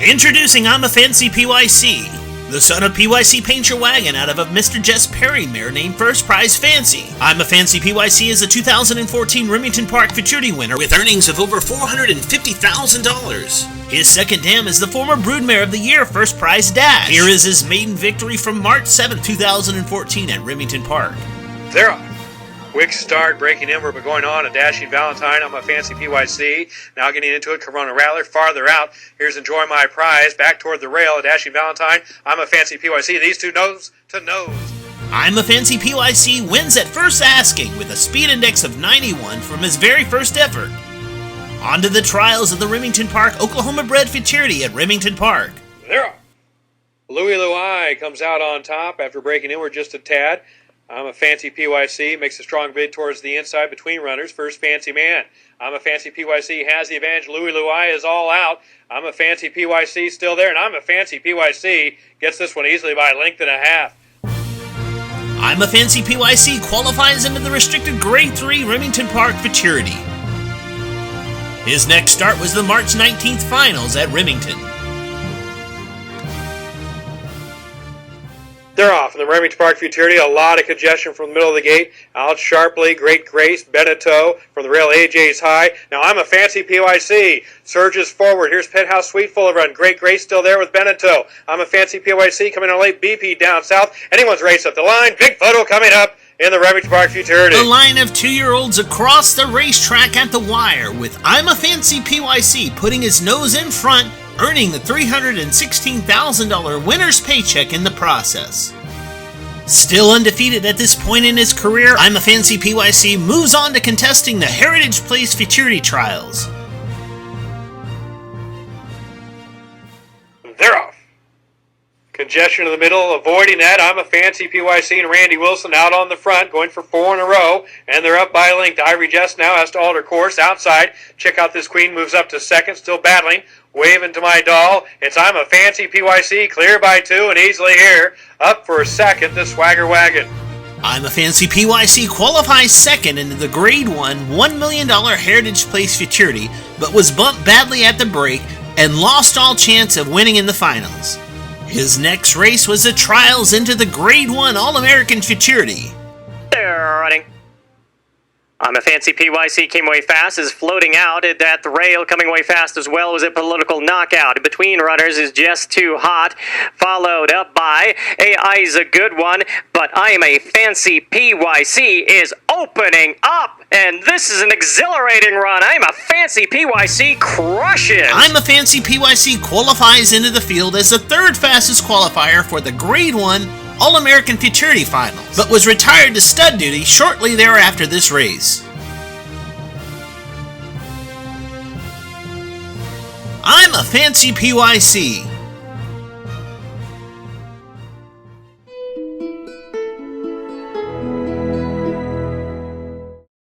Introducing I'm a Fancy PYC. The son of PYC Paint Your Wagon out of a Mr. JESS Perry mare named First Prize Fancy. I'm a Fancy PYC is a 2014 Remington Park Futurity winner with earnings of over $450,000. His second dam is the former Broodmare of the Year First Prize Dash. Here is his maiden victory from March 7, 2014 at Remington Park. They're off. Quick start, breaking in, we're going on a Dashing Valentine. I'm a Fancy PYC. Now getting into it, Corona Rattler, farther out. Here's Enjoy My Prize, back toward the rail, a Dashing Valentine. I'm a Fancy PYC. These two nose to nose. I'm a Fancy PYC wins at first asking with a speed index of 91 from his very first effort. On to the trials of the Remington Park Oklahoma-bred Futurity at Remington Park. They're off. Louie Louie comes out on top after breaking inward just a tad. I'm a Fancy PYC, makes a strong bid towards the inside between runners. First Fancy Man. I'm a Fancy PYC, has the advantage. Louie Louie is all out. I'm a Fancy PYC still there, and I'm a Fancy PYC gets this one easily by a length and a half. I'm a Fancy PYC qualifies into the restricted Grade 3 Remington Park Futurity. His next start was the March 19th finals at Remington. They're off in the Remington Park Futurity. A lot of congestion from the middle of the gate. Out sharply, Great Grace, Beneteau from the rail. AJ's high. Now I'm a Fancy PYC. Surges forward. Here's Penthouse Suite full of run. Great Grace still there with Beneteau. I'm a Fancy PYC coming on late. BP down south. Anyone's race up the line. Big photo coming up in the Remington Park Futurity. The line of 2-year-olds across the racetrack at the wire with I'm a Fancy PYC putting his nose in front, earning the $316,000 winner's paycheck in the process. Still undefeated at this point in his career, I'm a Fancy PYC moves on to contesting the Heritage Place Futurity Trials. They're off. Congestion in the middle, avoiding that. I'm a Fancy PYC and Randy Wilson out on the front, going for 4 in a row, and they're up by a length. Ivory Jess now has to alter course outside. Check out this queen, moves up to second, still battling. Waving to my doll. It's I'm a Fancy PYC, clear by 2 and easily here. Up for a second, the Swagger Wagon. I'm a Fancy PYC qualifies second into the Grade 1 $1 million Heritage Place Futurity, but was bumped badly at the break and lost all chance of winning in the finals. His next race was the trials into the Grade 1 All-American Futurity. They're running. I'm a Fancy PYC came away fast, is floating out at the rail, coming away fast as well was a political knockout. In between runners is just too hot, followed up by AI's a good one, but I'm a Fancy PYC is opening up, and this is an exhilarating run. I'm a Fancy PYC crushes. I'm a Fancy PYC qualifies into the field as the third fastest qualifier for the Grade 1 All-American Futurity Finals, but was retired to stud duty shortly thereafter this race. I'm a Fancy PYC.